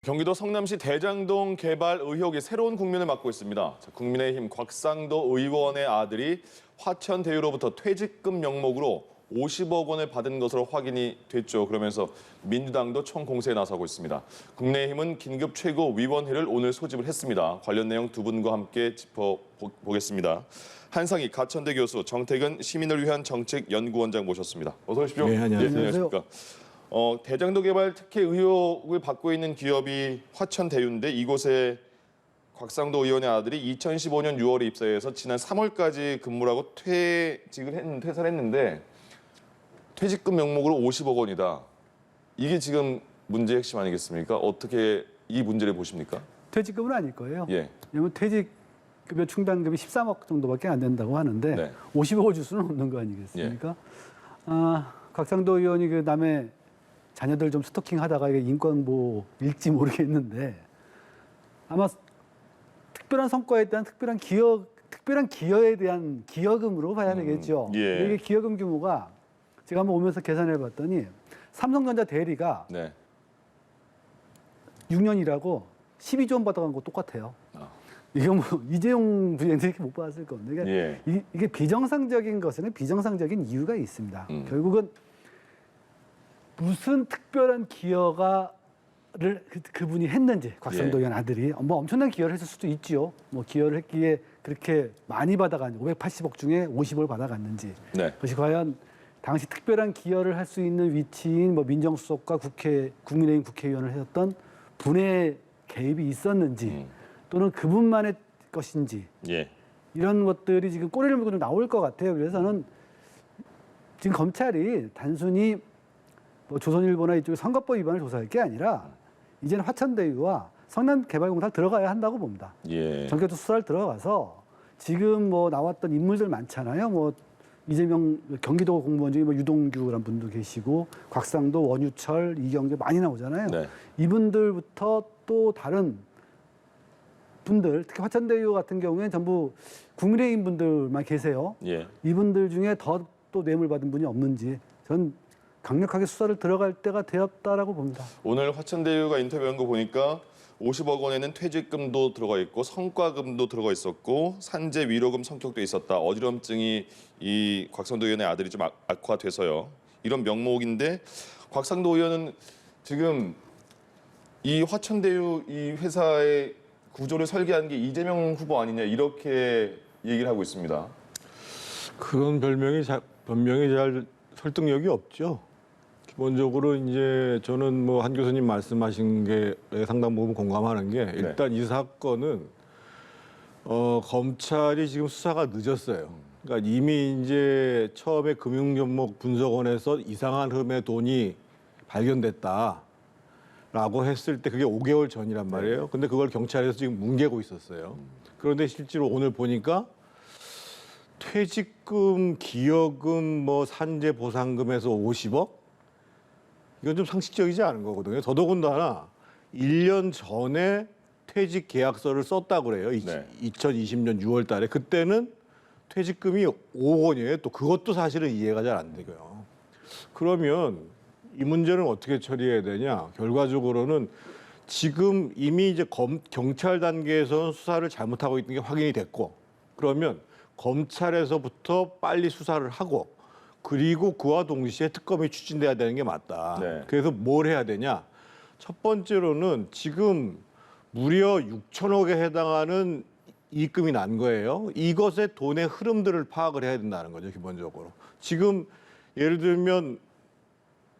경기도 성남시 대장동 개발 의혹이 새로운 국면을 맞고 있습니다. 국민의힘 곽상도 의원의 아들이 화천대유로부터 퇴직금 명목으로 50억 원을 받은 것으로 확인이 됐죠. 그러면서 민주당도 총공세에 나서고 있습니다. 국민의힘은 긴급 최고위원회를 오늘 소집을 했습니다. 관련 내용 두 분과 함께 짚어보겠습니다. 한상희 가천대 교수, 정태근 시민을 위한 정책연구원장 모셨습니다. 어서 오십시오. 네, 안녕하세요. 안녕하십니까. 대장동 개발 특혜 의혹을 받고 있는 기업이 화천대유인데 이곳에 곽상도 의원의 아들이 2015년 6월에 입사해서 지난 3월까지 근무를 하고 퇴사를 했는데 퇴직금 명목으로 50억 원이다. 이게 지금 문제의 핵심 아니겠습니까? 어떻게 이 문제를 보십니까? 퇴직금은 아닐 거예요. 예. 왜냐면 퇴직급여 충당금이 13억 정도밖에 안 된다고 하는데 네. 50억을 줄 수는 없는 거 아니겠습니까? 곽상도 의원이 그 남의 자녀들 좀 스토킹하다가 이게 인권보호 일지 모르겠는데 아마 특별한 성과에 대한 특별한 기여에 대한 기여금으로 봐야 되겠죠. 예. 이게 기여금 규모가 제가 한번 오면서 계산해 봤더니 삼성전자 대리가 네. 6년 일하고 12조 원 받아간 거 똑같아요. 이거 뭐 이재용 부회장도 이렇게 못 받았을 겁니다. 그러니까 예. 이게 비정상적인 것에는 비정상적인 이유가 있습니다. 결국은 무슨 특별한 기여를 그분이 했는지 곽상도 의원 아들이 뭐 엄청난 기여를 했을 수도 있지요. 뭐 기여를 했기에 그렇게 많이 받아갔는지 580억 중에 50억을 받아갔는지 네. 그것이 과연 당시 특별한 기여를 할 수 있는 위치인 뭐 민정수석과 국민의힘 국회의원을 했던 분의 개입이 있었는지 또는 그분만의 것인지 예. 이런 것들이 지금 꼬리를 물고 좀 나올 것 같아요. 그래서 저는 지금 검찰이 단순히 뭐 조선일보나 이쪽에 선거법 위반을 조사할 게 아니라 이제는 화천대유와 성남개발공사를 들어가야 한다고 봅니다. 예. 전격적 수사를 들어가서 지금 뭐 나왔던 인물들 많잖아요. 뭐 이재명 경기도 공무원 중에 뭐 유동규라는 분도 계시고 곽상도, 원유철, 이경재 많이 나오잖아요. 네. 이분들부터 또 다른 분들, 특히 화천대유 같은 경우에는 전부 국민의힘 분들만 계세요. 예. 이분들 중에 더 또 뇌물 받은 분이 없는지 전 강력하게 수사를 들어갈 때가 되었다라고 봅니다. 오늘 화천대유가 인터뷰한 거 보니까 50억 원에는 퇴직금도 들어가 있고 성과금도 들어가 있었고 산재 위로금 성격도 있었다. 어지럼증이 이 곽상도 의원의 아들이 좀 악화돼서요. 이런 명목인데 곽상도 의원은 지금 이 화천대유 이 회사의 구조를 설계한 게 이재명 후보 아니냐 이렇게 얘기를 하고 있습니다. 그런 변명이 잘 설득력이 없죠. 기본적으로 이제 저는 뭐 한 교수님 말씀하신 게 상당 부분 공감하는 게 일단 이 사건은 검찰이 지금 수사가 늦었어요. 그러니까 이미 이제 처음에 금융정보분석원에서 이상한 흠의 돈이 발견됐다라고 했을 때 그게 5개월 전이란 말이에요. 근데 그걸 경찰에서 지금 뭉개고 있었어요. 그런데 실제로 오늘 보니까 퇴직금, 기여금, 뭐 산재 보상금에서 50억? 이건 좀 상식적이지 않은 거거든요. 더더군다나 1년 전에 퇴직 계약서를 썼다고 그래요. 2020년 6월 달에. 그때는 퇴직금이 5억 원이에요. 또 그것도 사실은 이해가 잘 안 되고요. 그러면 이 문제는 어떻게 처리해야 되냐? 결과적으로는 지금 이미 이제 경찰 단계에서는 수사를 잘못하고 있는 게 확인이 됐고 그러면 검찰에서부터 빨리 수사를 하고 그리고 그와 동시에 특검이 추진돼야 되는 게 맞다. 네. 그래서 뭘 해야 되냐? 첫 번째로는 지금 무려 6천억에 해당하는 이익금이 난 거예요. 이것의 돈의 흐름들을 파악을 해야 된다는 거죠, 기본적으로. 지금 예를 들면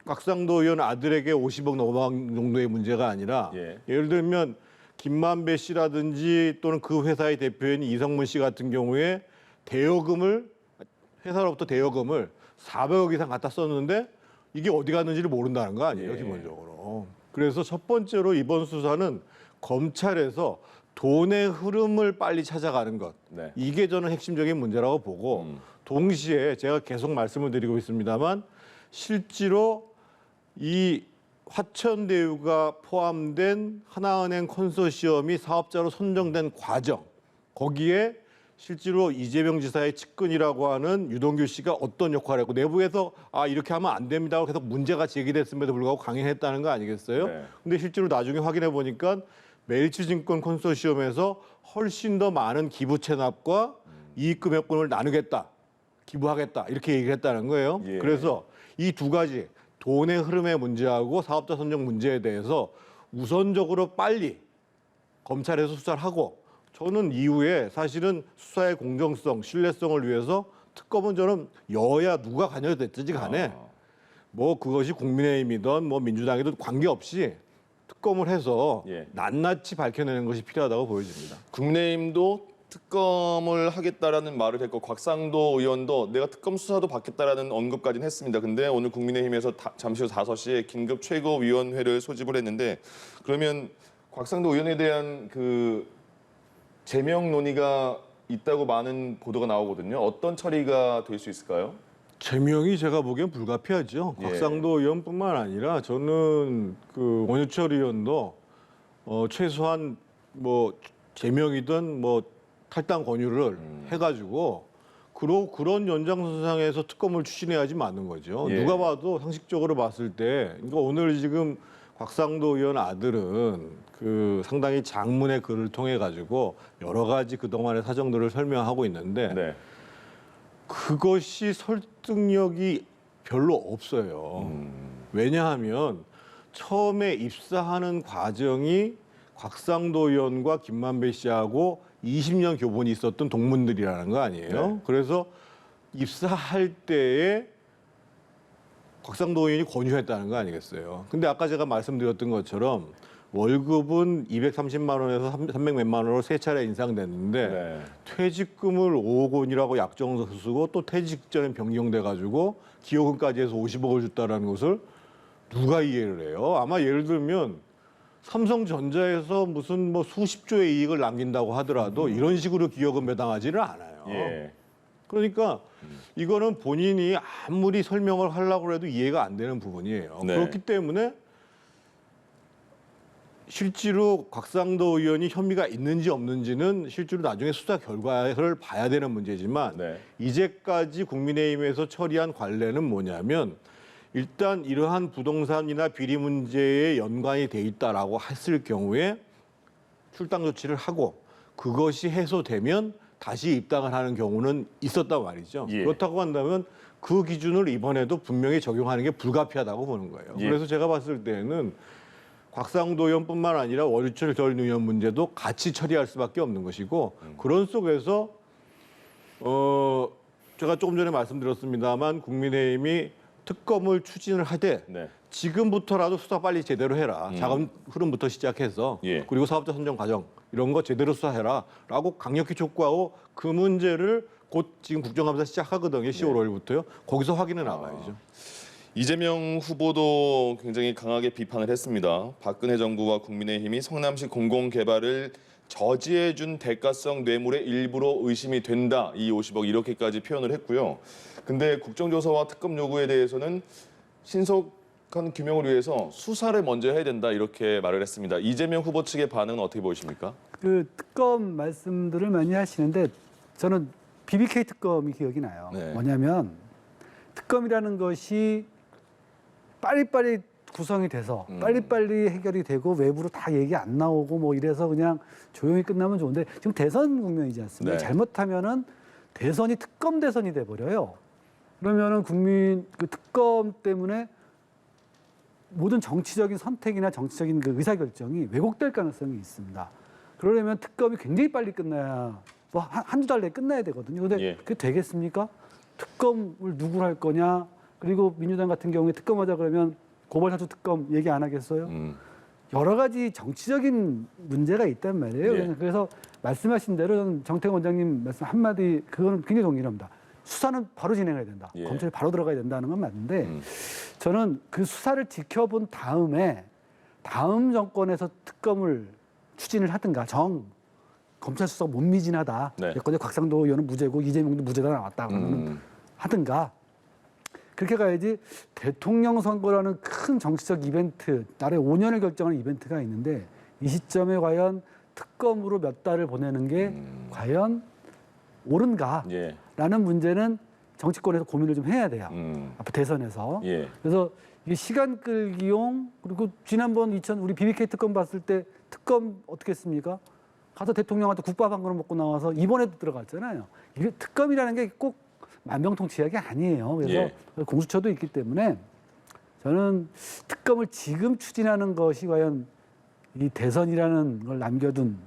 곽상도 의원 아들에게 50억 넘어간 정도의 문제가 아니라 예를 들면 김만배 씨라든지 또는 그 회사의 대표인 이성문 씨 같은 경우에 회사로부터 대여금을 400억 이상 갖다 썼는데 이게 어디 갔는지를 모른다는 거 아니에요, 기본적으로. 그래서 첫 번째로 이번 수사는 검찰에서 돈의 흐름을 빨리 찾아가는 것. 이게 저는 핵심적인 문제라고 보고 동시에 제가 계속 말씀을 드리고 있습니다만 실제로 이 화천대유가 포함된 하나은행 컨소시엄이 사업자로 선정된 과정 거기에 실제로 이재명 지사의 측근이라고 하는 유동규 씨가 어떤 역할을 했고 내부에서 이렇게 하면 안 됩니다고 계속 문제가 제기됐음에도 불구하고 강행했다는 거 아니겠어요? 네. 근데 실제로 나중에 확인해 보니까 메리츠증권 컨소시엄에서 훨씬 더 많은 기부 체납과 이익 금액분을 나누겠다, 기부하겠다 이렇게 얘기를 했다는 거예요. 예. 그래서 이 두 가지 돈의 흐름의 문제하고 사업자 선정 문제에 대해서 우선적으로 빨리 검찰에서 수사를 하고 저는 이후에 사실은 수사의 공정성, 신뢰성을 위해서 특검은 저는 여야 누가 관여가 됐든지 간에 뭐 그것이 국민의힘이든 뭐 민주당이든 관계없이 특검을 해서 예. 낱낱이 밝혀내는 것이 필요하다고 보여집니다. 국민의힘도 특검을 하겠다라는 말을 했고 곽상도 의원도 내가 특검 수사도 받겠다라는 언급까지는 했습니다. 근데 오늘 국민의힘에서 잠시 후 5시에 긴급 최고위원회를 소집을 했는데 그러면 곽상도 의원에 대한 그 제명 논의가 있다고 많은 보도가 나오거든요. 어떤 처리가 될 수 있을까요? 제명이 제가 보기엔 불가피하죠. 예. 곽상도 의원뿐만 아니라 저는 그 원유철 의원도 최소한 뭐 제명이든 뭐 탈당 권유를 해가지고 그런 연장선상에서 특검을 추진해야지 맞는 거죠. 예. 누가 봐도 상식적으로 봤을 때, 그러니까 오늘 지금 곽상도 의원 아들은 그 상당히 장문의 글을 통해 가지고 여러 가지 그 동안의 사정들을 설명하고 있는데 네. 그것이 설득력이 별로 없어요. 왜냐하면 처음에 입사하는 과정이 곽상도 의원과 김만배 씨하고 20년 교본이 있었던 동문들이라는 거 아니에요. 네. 그래서 입사할 때에 곽상도 의원이 권유했다는 거 아니겠어요. 근데 아까 제가 말씀드렸던 것처럼 월급은 230만 원에서 300 몇만 원으로 3차례 인상됐는데 네. 퇴직금을 5억 원이라고 약정서 쓰고 또 퇴직 전에 변경돼 가지고 기여금까지 해서 50억을 줬다라는 것을 누가 이해를 해요? 아마 예를 들면 삼성전자에서 무슨 뭐 수십조의 이익을 남긴다고 하더라도 이런 식으로 기여금 배당하지는 않아요. 예. 그러니까 이거는 본인이 아무리 설명을 하려고 해도 이해가 안 되는 부분이에요. 네. 그렇기 때문에 실제로 곽상도 의원이 혐의가 있는지 없는지는 실제로 나중에 수사 결과를 봐야 되는 문제지만 네. 이제까지 국민의힘에서 처리한 관례는 뭐냐면 일단 이러한 부동산이나 비리 문제에 연관이 돼 있다라고 했을 경우에 출당 조치를 하고 그것이 해소되면 다시 입당을 하는 경우는 있었단 말이죠. 예. 그렇다고 한다면 그 기준을 이번에도 분명히 적용하는 게 불가피하다고 보는 거예요. 예. 그래서 제가 봤을 때는 곽상도 의원뿐만 아니라 원유철 전 의원 문제도 같이 처리할 수밖에 없는 것이고 그런 속에서 제가 조금 전에 말씀드렸습니다만 국민의힘이 특검을 추진을 하되 네. 지금부터라도 수사 빨리 제대로 해라. 자금 흐름부터 시작해서 예. 그리고 사업자 선정 과정 이런 거 제대로 수사해라라고 강력히 촉구하고 그 문제를 곧 지금 국정감사 시작하거든요. 10월 5일부터요. 거기서 확인해 나가야죠. 이재명 후보도 굉장히 강하게 비판을 했습니다. 박근혜 정부와 국민의힘이 성남시 공공개발을 저지해준 대가성 뇌물의 일부로 의심이 된다. 이 50억 이렇게까지 표현을 했고요. 근데 국정조사와 특검 요구에 대해서는 신속한 규명을 위해서 수사를 먼저 해야 된다. 이렇게 말을 했습니다. 이재명 후보 측의 반응은 어떻게 보이십니까? 그 특검 말씀들을 많이 하시는데 저는 BBK 특검이 기억이 나요. 네. 뭐냐면 특검이라는 것이 빨리빨리 구성이 돼서 빨리빨리 해결이 되고 외부로 다 얘기 안 나오고 뭐 이래서 그냥 조용히 끝나면 좋은데 지금 대선 국면이지 않습니까? 네. 잘못하면은 대선이 특검 대선이 돼 버려요. 그러면은 국민 그 특검 때문에 모든 정치적인 선택이나 정치적인 그 의사결정이 왜곡될 가능성이 있습니다. 그러려면 특검이 굉장히 빨리 끝나야 뭐 한두 달 내에 끝나야 되거든요. 근데 예. 그게 되겠습니까? 특검을 누구로 할 거냐? 그리고 민주당 같은 경우에 특검하자 그러면 고발사주 특검 얘기 안 하겠어요? 여러 가지 정치적인 문제가 있단 말이에요. 예. 그래서 말씀하신 대로 저는 정태근 원장님 말씀 한마디 그거는 굉장히 동의합니다. 수사는 바로 진행해야 된다. 예. 검찰이 바로 들어가야 된다는 건 맞는데 저는 그 수사를 지켜본 다음에 다음 정권에서 특검을 추진을 하든가 검찰 수사 못 미진하다. 네. 예컨대 곽상도 의원은 무죄고 이재명도 무죄다 나왔다. 그러면 하든가. 그렇게 가야지 대통령 선거라는 큰 정치적 이벤트, 나라의 5년을 결정하는 이벤트가 있는데 이 시점에 과연 특검으로 몇 달을 보내는 게 과연 옳은가라는 예. 문제는 정치권에서 고민을 좀 해야 돼요. 앞으로 대선에서. 예. 그래서 이 시간 끌기용 그리고 지난번 우리 BBK 특검 봤을 때 특검 어떻게 했습니까? 가서 대통령한테 국밥 한 그릇 먹고 나와서 이번에도 들어갔잖아요. 이게 특검이라는 게 꼭 만병통치약이 아니에요. 그래서 예. 공수처도 있기 때문에 저는 특검을 지금 추진하는 것이 과연 이 대선이라는 걸 남겨둔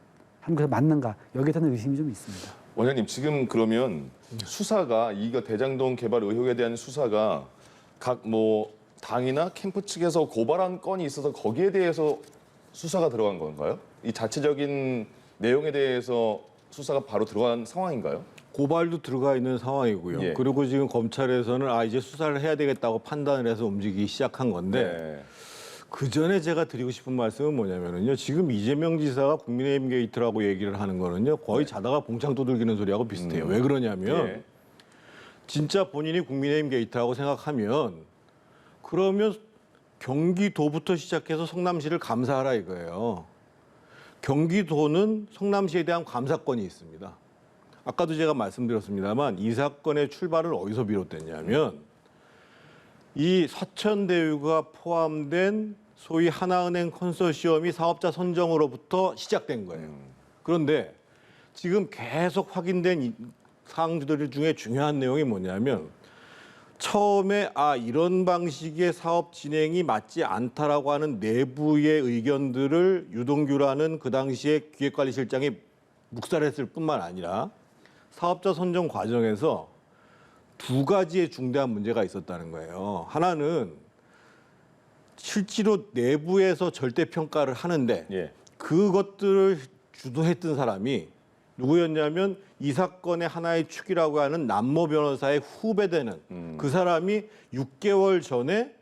한국에서 맞는가 여기에 대한 의심이 좀 있습니다. 원장님 지금 그러면 수사가 이거 대장동 개발 의혹에 대한 수사가 각 뭐 당이나 캠프 측에서 고발한 건이 있어서 거기에 대해서 수사가 들어간 건가요? 이 자체적인 내용에 대해서 수사가 바로 들어간 상황인가요? 고발도 들어가 있는 상황이고요. 예. 그리고 지금 검찰에서는 이제 수사를 해야 되겠다고 판단을 해서 움직이기 시작한 건데 네. 그 전에 제가 드리고 싶은 말씀은 뭐냐면요. 지금 이재명 지사가 국민의힘 게이트라고 얘기를 하는 거는요. 거의 자다가 봉창 두들기는 소리하고 비슷해요. 왜 그러냐면 예. 진짜 본인이 국민의힘 게이트라고 생각하면 그러면 경기도부터 시작해서 성남시를 감사하라 이거예요. 경기도는 성남시에 대한 감사권이 있습니다. 아까도 제가 말씀드렸습니다만 이 사건의 출발은 어디서 비롯됐냐면 이 서천대유가 포함된 소위 하나은행 컨소시엄이 사업자 선정으로부터 시작된 거예요. 그런데 지금 계속 확인된 사항들 중에 중요한 내용이 뭐냐면 처음에 이런 방식의 사업 진행이 맞지 않다라고 하는 내부의 의견들을 유동규라는 그 당시에 기획관리실장이 묵살했을 뿐만 아니라 사업자 선정 과정에서 두 가지의 중대한 문제가 있었다는 거예요. 하나는 실제로 내부에서 절대 평가를 하는데 예. 그것들을 주도했던 사람이 누구였냐면 이 사건의 하나의 축이라고 하는 남모 변호사의 후배되는 그 사람이 6개월 전에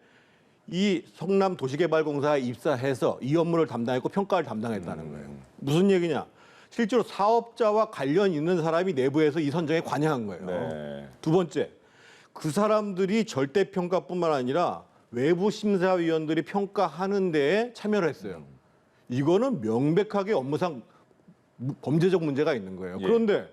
이 성남 도시개발공사에 입사해서 이 업무를 담당했고 평가를 담당했다는 거예요. 무슨 얘기냐? 실제로 사업자와 관련 있는 사람이 내부에서 이 선정에 관여한 거예요. 네. 두 번째, 그 사람들이 절대 평가뿐만 아니라 외부 심사위원들이 평가하는 데에 참여를 했어요. 이거는 명백하게 업무상 범죄적 문제가 있는 거예요. 예. 그런데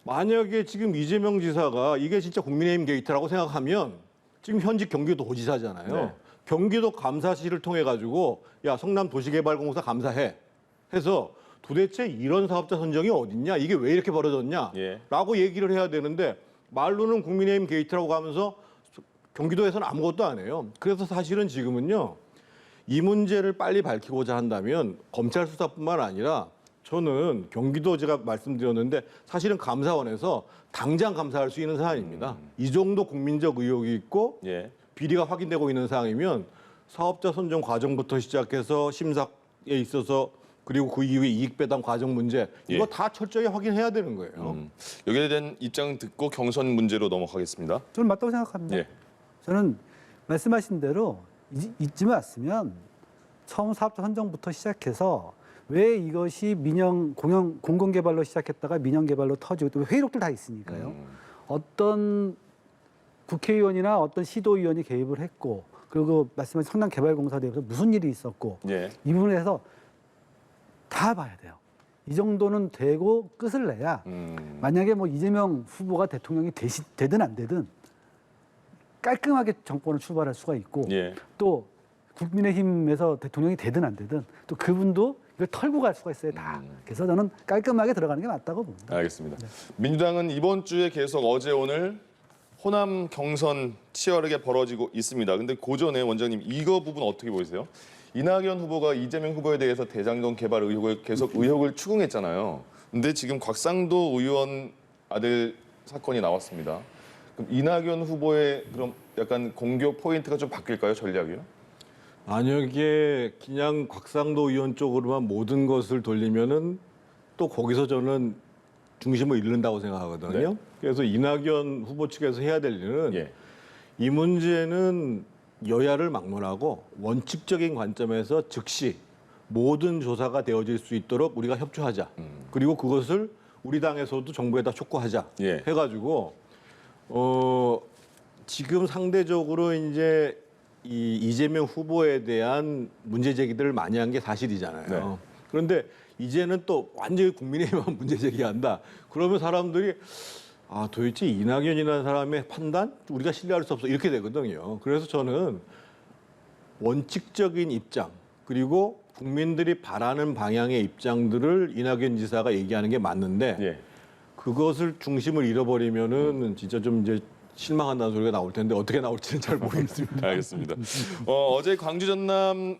만약에 지금 이재명 지사가 이게 진짜 국민의힘 게이트라고 생각하면 지금 현직 경기도지사잖아요. 네. 경기도 감사실을 통해 가지고 야 성남 도시개발공사 감사해 해서 도대체 이런 사업자 선정이 어딨냐 이게 왜 이렇게 벌어졌냐 예. 라고 얘기를 해야 되는데 말로는 국민의힘 게이트라고 하면서 경기도에서는 아무것도 안 해요. 그래서 사실은 지금은요 이 문제를 빨리 밝히고자 한다면 검찰 수사뿐만 아니라 저는 경기도 제가 말씀드렸는데 사실은 감사원에서 당장 감사할 수 있는 사안입니다. 이 정도 국민적 의혹이 있고 예. 비리가 확인되고 있는 사항이면 사업자 선정 과정부터 시작해서 심사에 있어서 그리고 그 이후에 이익 배당 과정 문제 이거 예. 다 철저히 확인해야 되는 거예요. 여기에 대한 입장 듣고 경선 문제로 넘어가겠습니다. 저는 맞다고 생각합니다. 예. 저는 말씀하신 대로 잊지 마시면 처음 사업자 선정부터 시작해서 왜 이것이 공공개발로 시작했다가 민영개발로 터지고 또 회의록들 다 있으니까요. 어떤 국회의원이나 어떤 시도의원이 개입을 했고 그리고 말씀하신 성남개발공사 대해서 무슨 일이 있었고 예. 이 부분에서 다 봐야 돼요. 이 정도는 되고 끝을 내야 만약에 뭐 이재명 후보가 대통령이 되든 안 되든 깔끔하게 정권을 출발할 수가 있고 예. 또 국민의힘에서 대통령이 되든 안 되든 또 그분도 이걸 털고 갈 수가 있어요 다. 그래서 저는 깔끔하게 들어가는 게 맞다고 봅니다. 알겠습니다. 민주당은 이번 주에 계속 어제 오늘 호남 경선 치열하게 벌어지고 있습니다. 근데 그 전에 원장님 이거 부분 어떻게 보이세요? 이낙연 후보가 이재명 후보에 대해서 대장동 개발 의혹을 계속 의혹을 추궁했잖아요. 근데 지금 곽상도 의원 아들 사건이 나왔습니다. 그럼 이낙연 후보의 그럼 약간 공격 포인트가 좀 바뀔까요, 전략이요? 만약에 그냥 곽상도 의원 쪽으로만 모든 것을 돌리면은 또 거기서 저는 중심을 잃는다고 생각하거든요. 네. 그래서 이낙연 후보 측에서 해야 될 일은 예. 이 문제는 여야를 막론하고 원칙적인 관점에서 즉시 모든 조사가 되어질 수 있도록 우리가 협조하자. 그리고 그것을 우리 당에서도 정부에다 촉구하자. 예. 해가지고 지금 상대적으로 이제 이재명 후보에 대한 문제 제기들을 많이 한 게 사실이잖아요. 네. 그런데 이제는 또 완전히 국민의힘만 문제 제기한다. 그러면 사람들이 아 도대체 이낙연이라는 사람의 판단 우리가 신뢰할 수 없어 이렇게 되거든요. 그래서 저는 원칙적인 입장 그리고 국민들이 바라는 방향의 입장들을 이낙연 지사가 얘기하는 게 맞는데 예. 그것을 중심을 잃어버리면은 진짜 좀 이제 실망한다는 소리가 나올 텐데 어떻게 나올지는 잘 모르겠습니다. 알겠습니다. 어제 광주 전남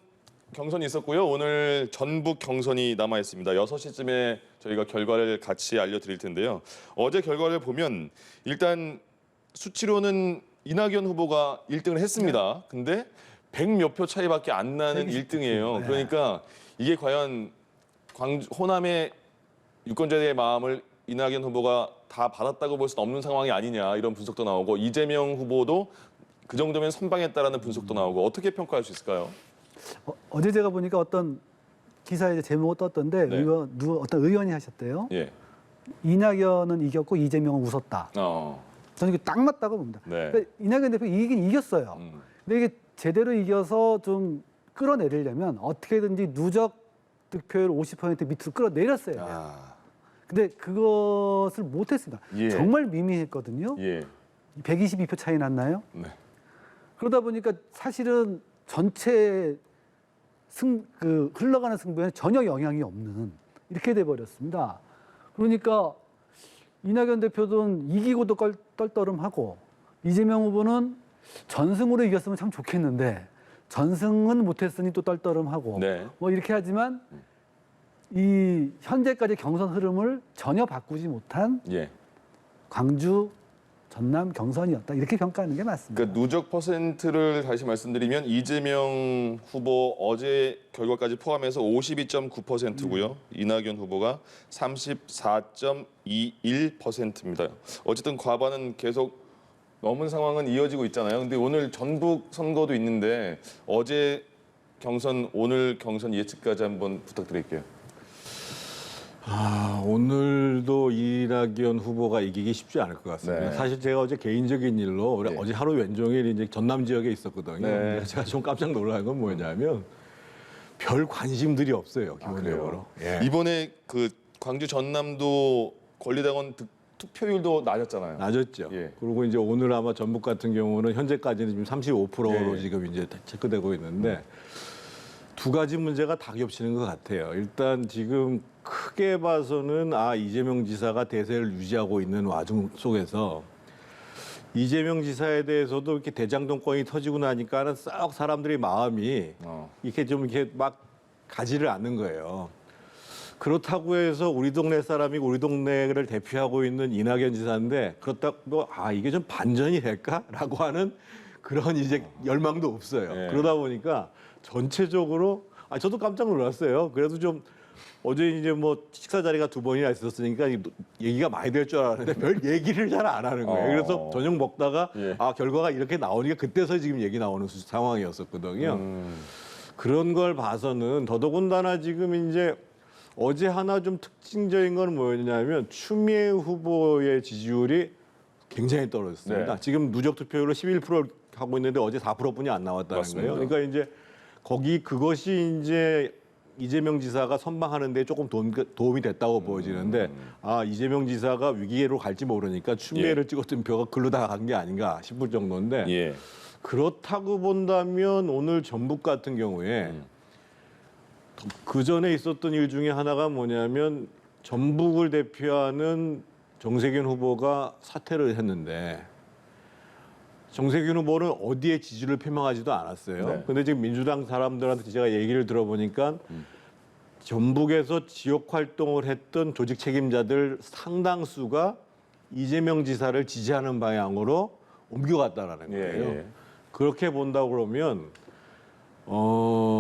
경선이 있었고요. 오늘 전북 경선이 남아 있습니다. 6시쯤에 저희가 결과를 같이 알려드릴 텐데요. 어제 결과를 보면 일단 수치로는 이낙연 후보가 1등을 했습니다. 근데 100몇 표 차이밖에 안 나는 1등이에요. 그러니까 이게 과연 호남의 유권자들의 마음을 이낙연 후보가 다 받았다고 볼 수는 없는 상황이 아니냐 이런 분석도 나오고 이재명 후보도 그 정도면 선방했다라는 분석도 나오고 어떻게 평가할 수 있을까요? 어제 제가 보니까 어떤 기사에 제목을 떴던데 네. 어떤 의원이 하셨대요. 예. 이낙연은 이겼고 이재명은 웃었다. 저는 이게 딱 맞다고 봅니다. 네. 그러니까 이낙연 대표 이기긴 이겼어요. 음. 근데 이게 제대로 이겨서 좀 끌어내리려면 어떻게든지 누적 득표율 50% 밑으로 끌어내렸어야 돼요. 아, 근데 그것을 못했습니다. 예. 정말 미미했거든요. 예. 122표 차이 났나요? 네. 그러다 보니까 사실은 전체 흘러가는 승부에 전혀 영향이 없는 이렇게 돼 버렸습니다. 그러니까 이낙연 대표는 이기고도 떨떠름하고 이재명 후보는 전승으로 이겼으면 참 좋겠는데 전승은 못했으니 또 떨떠름하고 네. 뭐 이렇게 하지만 이 현재까지 경선 흐름을 전혀 바꾸지 못한 예. 광주 전남 경선이었다 이렇게 평가하는 게 맞습니다. 그러니까 누적 퍼센트를 다시 말씀드리면 이재명 후보 어제 결과까지 포함해서 52.9%고요. 이낙연 후보가 34.21%입니다. 어쨌든 과반은 계속 넘은 상황은 이어지고 있잖아요. 근데 오늘 전북 선거도 있는데 어제 경선, 오늘 경선 예측까지 한번 부탁드릴게요. 오늘도 이낙연 후보가 이기기 쉽지 않을 것 같습니다. 네. 사실 제가 어제 개인적인 일로 네. 어제 하루 왼종일 이제 전남 지역에 있었거든요. 네. 근데 제가 좀 깜짝 놀란 건 뭐냐면 별 관심들이 없어요 기본적으로. 예. 이번에 그 광주 전남도 권리당원 투표율도 낮았잖아요. 낮았죠. 예. 그리고 이제 오늘 아마 전북 같은 경우는 현재까지는 지금 35%로 예. 지금 이제 체크되고 있는데 두 가지 문제가 다 겹치는 것 같아요. 일단 지금 크게 봐서는 이재명 지사가 대세를 유지하고 있는 와중 속에서 이재명 지사에 대해서도 이렇게 대장동권이 터지고 나니까는 싹 사람들의 마음이 이렇게 좀 이렇게 막 가지를 않는 거예요. 그렇다고 해서 우리 동네 사람이고 우리 동네를 대표하고 있는 이낙연 지사인데 그렇다고 이게 좀 반전이 될까라고 하는 그런 이제 열망도 없어요. 네. 그러다 보니까 전체적으로 저도 깜짝 놀랐어요. 그래도 좀 어제 이제 뭐 식사 자리가 2번이나 있었으니까 얘기가 많이 될 줄 알았는데 별 얘기를 잘 안 하는 거예요. 그래서 저녁 먹다가 예. 결과가 이렇게 나오니까 그때서 지금 얘기 나오는 상황이었었거든요. 그런 걸 봐서는 더더군다나 지금 이제 어제 하나 좀 특징적인 건 뭐였냐면 추미애 후보의 지지율이 굉장히 떨어졌습니다. 네. 지금 누적 투표율로 11%를 하고 있는데 어제 4%뿐이 안 나왔다는 맞습니다. 거예요. 그러니까 이제 그것이 이제 이재명 지사가 선방하는 데 조금 도움이 됐다고 보여지는데 이재명 지사가 위기로 갈지 모르니까 추미애를 찍었던 표가 글로 다 간 게 아닌가 싶을 정도인데 예. 그렇다고 본다면 오늘 전북 같은 경우에 그 전에 있었던 일 중에 하나가 뭐냐면 전북을 대표하는 정세균 후보가 사퇴를 했는데 정세균 후보는 어디에 지지를 표명하지도 않았어요. 네. 근데 지금 민주당 사람들한테 제가 얘기를 들어보니까 전북에서 지역 활동을 했던 조직 책임자들 상당수가 이재명 지사를 지지하는 방향으로 옮겨갔다라는 거예요. 예. 그렇게 본다 그러면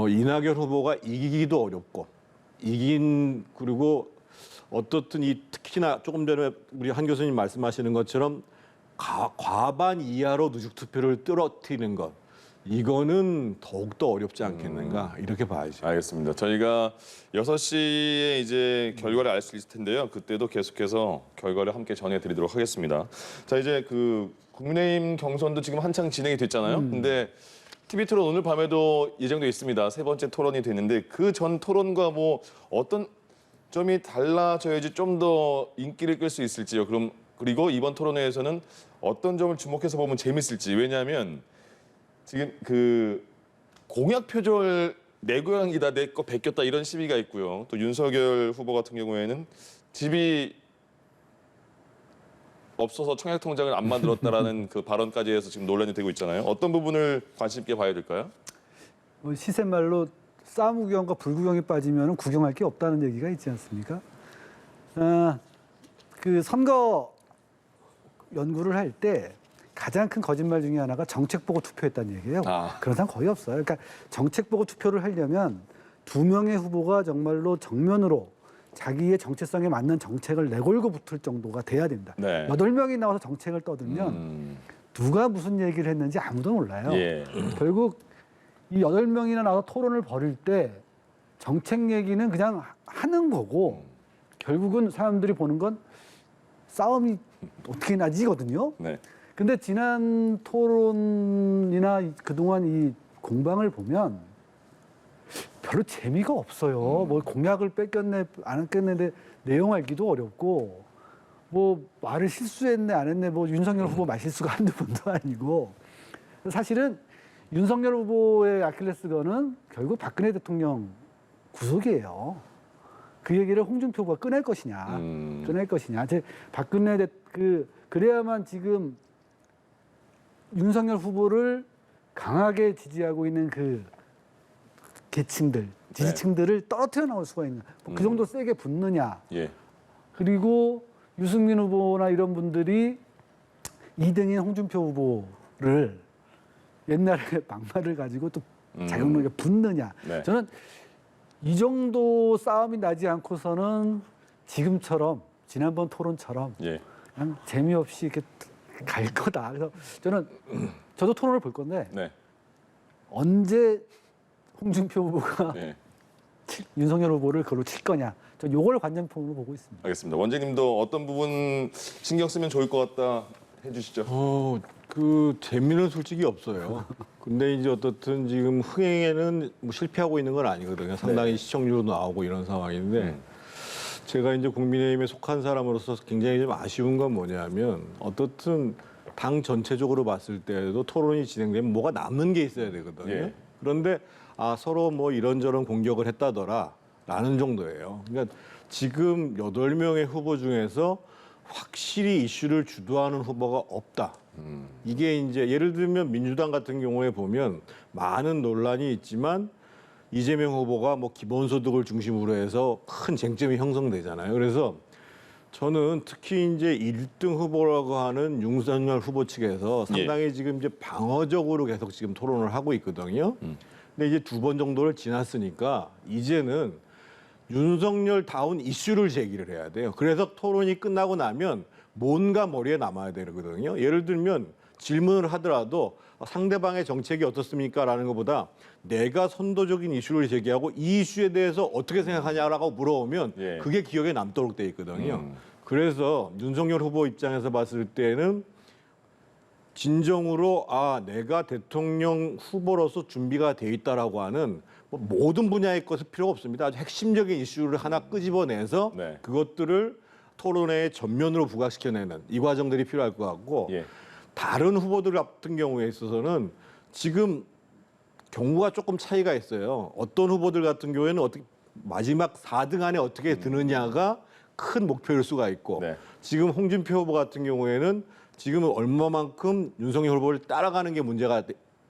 이낙연 후보가 이기기도 어렵고 그리고 어떻든 특히나 조금 전에 우리 한 교수님 말씀하시는 것처럼 과반 이하로 누적 투표를 떨어뜨리는 것 이거는 더욱더 어렵지 않겠는가 이렇게 봐야죠. 알겠습니다. 저희가 6시에 이제 결과를 알 수 있을 텐데요. 그때도 계속해서 결과를 함께 전해드리도록 하겠습니다. 자, 이제 그 국민의힘 경선도 지금 한창 진행이 됐잖아요. 근데 TV 토론 오늘 밤에도 예정돼 있습니다. 세 번째 토론이 됐는데 그 전 토론과 뭐 어떤 점이 달라져야지 좀 더 인기를 끌 수 있을지요. 그리고 이번 토론회에서는 어떤 점을 주목해서 보면 재밌을지. 왜냐하면 지금 그 공약 표절 내 고향이다, 내 거 베꼈다 이런 시비가 있고요. 또 윤석열 후보 같은 경우에는 집이 없어서 청약통장을 안 만들었다라는 그 발언까지 해서 지금 논란이 되고 있잖아요. 어떤 부분을 관심 있게 봐야 될까요? 뭐 시샘말로 싸움 구경과 불구경에 빠지면 구경할 게 없다는 얘기가 있지 않습니까? 그 선거 연구를 할 때 가장 큰 거짓말 중에 하나가 정책 보고 투표했다는 얘기예요. 그런 사람 거의 없어요. 그러니까 정책 보고 투표를 하려면 두 명의 후보가 정말로 정면으로 자기의 정체성에 맞는 정책을 내걸고 붙을 정도가 돼야 된다. 네. 8명이 나와서 정책을 떠들면 누가 무슨 얘기를 했는지 아무도 몰라요. 예. 결국 이 8명이나 나와서 토론을 벌일 때 정책 얘기는 그냥 하는 거고 결국은 사람들이 보는 건 싸움이 어떻게 나지거든요. 네. 근데 지난 토론이나 그동안 이 공방을 보면 별로 재미가 없어요. 뭐 공약을 뺏겼네 안 뺏겼는데 내용 알기도 어렵고 뭐 말을 실수했네 안 했네 뭐 윤석열 후보 말실수가 한두 번도 아니고 사실은 윤석열 후보의 아킬레스건은 결국 박근혜 대통령 구속이에요. 그 얘기를 홍준표 후보가 꺼낼 것이냐, 꺼낼 것이냐. 박근혜 그래야만 지금 윤석열 후보를 강하게 지지하고 있는 그 계층들, 지지층들을 떨어뜨려 나올 수가 있는. 그 정도 세게 붙느냐. 예. 그리고 유승민 후보나 이런 분들이 2등인 홍준표 후보를 옛날에 막말을 가지고 또 자격론에 붙느냐. 네. 저는 이 정도 싸움이 나지 않고서는 지금처럼 지난번 토론처럼 예. 그냥 재미없이 이렇게 갈 거다. 그래서 저도 토론을 볼 건데 네. 언제 홍준표 후보가 네. 윤석열 후보를 그걸로 칠 거냐. 저 요걸 관전포인트로 보고 있습니다. 알겠습니다. 원장님도 어떤 부분 신경 쓰면 좋을 것 같다 해주시죠. 그 재미는 솔직히 없어요. 근데 이제 어떻든 지금 흥행에는 뭐 실패하고 있는 건 아니거든요. 상당히 시청률도 나오고 이런 상황인데 제가 이제 국민의힘에 속한 사람으로서 굉장히 좀 아쉬운 건 뭐냐면 어떻든 당 전체적으로 봤을 때도 토론이 진행되면 뭐가 남는 게 있어야 되거든요. 예. 그런데 서로 뭐 이런저런 공격을 했다더라라는 정도예요. 그러니까 지금 8명의 후보 중에서 확실히 이슈를 주도하는 후보가 없다. 이게 이제 예를 들면 민주당 같은 경우에 보면 많은 논란이 있지만 이재명 후보가 뭐 기본소득을 중심으로 해서 큰 쟁점이 형성되잖아요. 그래서 저는 특히 이제 1등 후보라고 하는 윤석열 후보 측에서 상당히 지금 이제 방어적으로 계속 지금 토론을 하고 있거든요. 근데 이제 2번 정도를 지났으니까 이제는 윤석열다운 이슈를 제기를 해야 돼요. 그래서 토론이 끝나고 나면 뭔가 머리에 남아야 되거든요. 예를 들면 질문을 하더라도 상대방의 정책이 어떻습니까? 라는 것보다 내가 선도적인 이슈를 제기하고 이 이슈에 대해서 어떻게 생각하냐라고 물어보면 그게 기억에 남도록 돼 있거든요. 그래서 윤석열 후보 입장에서 봤을 때는 진정으로 내가 대통령 후보로서 준비가 돼 있다라고 하는 뭐 모든 분야의 것은 필요가 없습니다. 아주 핵심적인 이슈를 하나 끄집어내서 그것들을 토론회의 전면으로 부각시켜내는 이 과정들이 필요할 것 같고 다른 후보들 같은 경우에 있어서는 지금 경우가 조금 차이가 있어요. 어떤 후보들 같은 경우에는 어떻게 마지막 4등 안에 어떻게 드느냐가 큰 목표일 수가 있고 지금 홍준표 후보 같은 경우에는 지금은 얼마만큼 윤석열 후보를 따라가는 게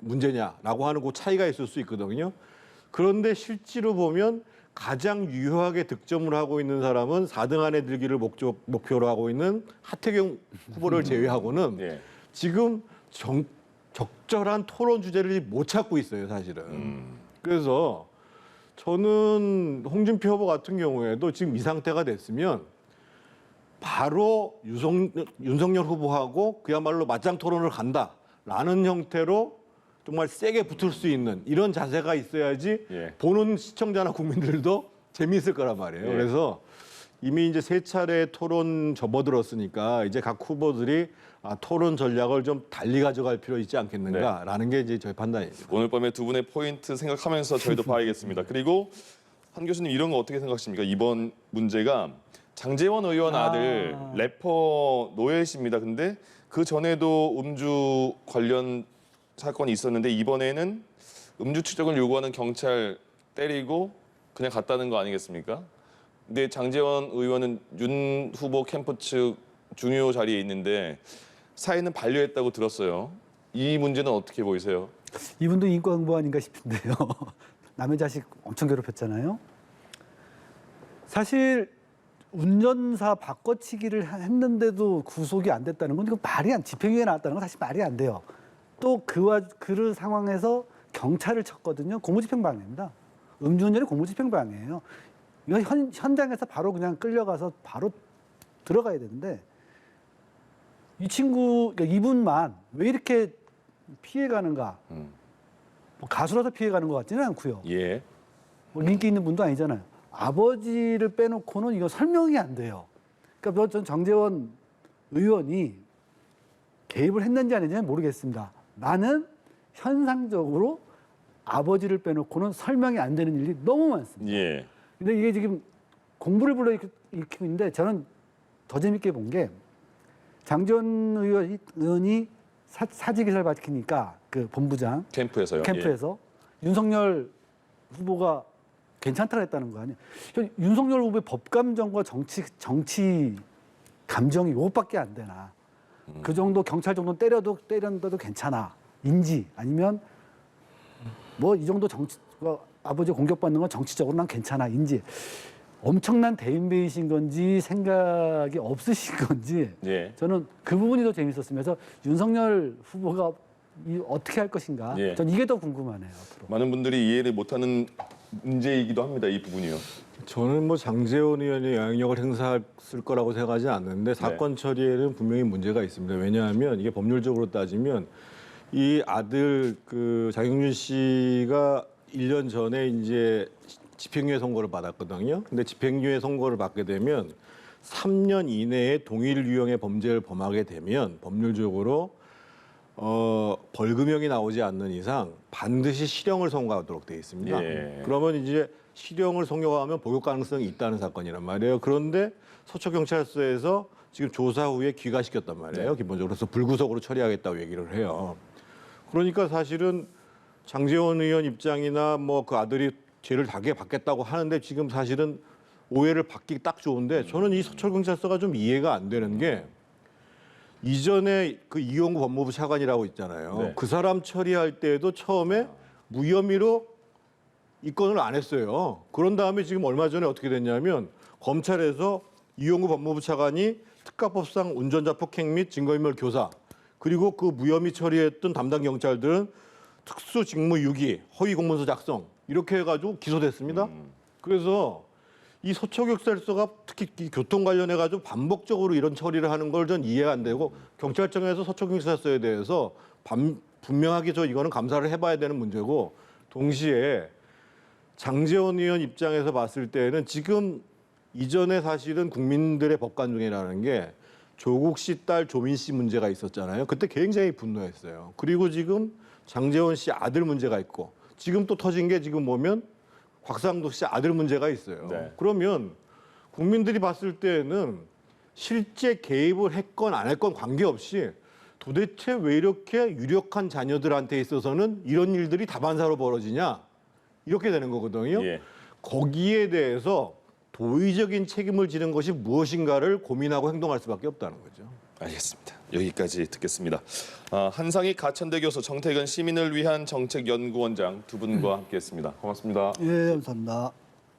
문제냐라고 하는 그 차이가 있을 수 있거든요. 그런데 실제로 보면 가장 유효하게 득점을 하고 있는 사람은 4등 안에 들기를 목표로 하고 있는 하태경 후보를 제외하고는 지금 적절한 토론 주제를 못 찾고 있어요, 사실은. 그래서 저는 홍준표 후보 같은 경우에도 지금 이 상태가 됐으면 바로 윤석열 후보하고 그야말로 맞짱 토론을 간다라는 형태로 정말 세게 붙을 수 있는 이런 자세가 있어야지 보는 시청자나 국민들도 재미있을 거란 말이에요. 그래서 이미 이제 3차례 토론 접어들었으니까 이제 각 후보들이 토론 전략을 좀 달리 가져갈 필요 있지 않겠는가라는 게 이제 저희 판단입니다. 오늘 밤에 두 분의 포인트 생각하면서 저희도 봐야겠습니다. 그리고 한 교수님 이런 거 어떻게 생각하십니까? 이번 문제가 장제원 의원 아들 래퍼 노예 씨입니다. 근데 그 전에도 음주 관련 사건이 있었는데 이번에는 음주 추적을 요구하는 경찰 때리고 그냥 갔다는 거 아니겠습니까? 근데 장제원 의원은 윤 후보 캠프 측 중요 자리에 있는데 사회는 반려했다고 들었어요. 이 문제는 어떻게 보이세요? 이분도 인권부 아닌가 싶은데요. 남의 자식 엄청 괴롭혔잖아요. 사실 운전사 바꿔치기를 했는데도 구속이 안 됐다는 건 이거 집행유예 나왔다는 건 사실 말이 안 돼요. 또 그 상황에서 경찰을 쳤거든요. 공무집행방해입니다. 음주운전이 공무집행방해예요. 이거 현장에서 바로 그냥 끌려가서 바로 들어가야 되는데 이 친구, 그러니까 이분만 왜 이렇게 피해가는가? 뭐 가수라서 피해가는 것 같지는 않고요. 예. 뭐 인기 있는 분도 아니잖아요. 아버지를 빼놓고는 이거 설명이 안 돼요. 그러니까 전 장제원 의원이 개입을 했는지 아닌지는 모르겠습니다. 나는 현상적으로 아버지를 빼놓고는 설명이 안 되는 일이 너무 많습니다. 예. 근데 이게 지금 공부를 불러일으키고 있는데 저는 더 재밌게 본 게 장제원 의원이 사직 의사를 밝히니까 그 본부장 캠프에서요. 캠프에서 윤석열 후보가 괜찮다고 했다는 거 아니에요. 윤석열 후보의 법감정과 정치 감정이 이것밖에 안 되나. 그 정도 경찰 정도 때렸는데도 괜찮아. 인지 아니면 뭐 이 정도 아버지 공격받는 건 정치적으로 난 괜찮아. 인지. 엄청난 대인배이신 건지 생각이 없으신 건지 예. 저는 그 부분이 더 재밌었으면서 윤석열 후보가 어떻게 할 것인가. 예. 전 이게 더 궁금하네요. 앞으로. 많은 분들이 이해를 못하는 문제이기도 합니다. 이 부분이요. 저는 뭐 장제원 의원이 영향력을 행사했을 거라고 생각하지 않는데 사건 처리에는 분명히 문제가 있습니다. 왜냐하면 이게 법률적으로 따지면 이 아들 그 장영준 씨가 1년 전에 이제 집행유예 선고를 받았거든요. 근데 집행유예 선고를 받게 되면 3년 이내에 동일 유형의 범죄를 범하게 되면 법률적으로 벌금형이 나오지 않는 이상 반드시 실형을 선고하도록 되어 있습니다. 예. 그러면 이제 실형을 선고하면 복역 가능성이 있다는 사건이란 말이에요. 그런데 서초경찰서에서 지금 조사 후에 귀가시켰단 말이에요. 기본적으로. 그래서 불구속으로 처리하겠다고 얘기를 해요. 그러니까 사실은 장제원 의원 입장이나 뭐 그 아들이 죄를 다게 받겠다고 하는데 지금 사실은 오해를 받기 딱 좋은데 저는 이 서초경찰서가 좀 이해가 안 되는 게 이전에 그 이용구 법무부 차관이라고 있잖아요. 네. 그 사람 처리할 때도 처음에 무혐의로 입건을 안 했어요. 그런 다음에 지금 얼마 전에 어떻게 됐냐면 검찰에서 이용구 법무부 차관이 특가법상 운전자 폭행 및 증거인멸 교사 그리고 그 무혐의 처리했던 담당 경찰들은 특수직무유기, 허위공문서 작성 이렇게 해가지고 기소됐습니다. 그래서 이 서초경찰서가 특히 이 교통 관련해가지고 반복적으로 이런 처리를 하는 걸 전 이해가 안 되고 경찰청에서 서초경찰서에 대해서 분명하게 이거는 감사를 해봐야 되는 문제고 동시에 장제원 의원 입장에서 봤을 때는 지금 이전에 사실은 국민들의 법관중이라는 게 조국 씨 딸 조민 씨 문제가 있었잖아요. 그때 굉장히 분노했어요. 그리고 지금 장제원 씨 아들 문제가 있고 지금 또 터진 게 지금 보면 곽상도 씨 아들 문제가 있어요. 네. 그러면 국민들이 봤을 때는 실제 개입을 했건 안 했건 관계없이 도대체 왜 이렇게 유력한 자녀들한테 있어서는 이런 일들이 다반사로 벌어지냐 이렇게 되는 거거든요. 예. 거기에 대해서 도의적인 책임을 지는 것이 무엇인가를 고민하고 행동할 수밖에 없다는 거죠. 알겠습니다. 여기까지 듣겠습니다. 한상익 가천대 교수, 정태근 시민을 위한 정책연구원장 두 분과 함께했습니다. 고맙습니다. 예, 감사합니다.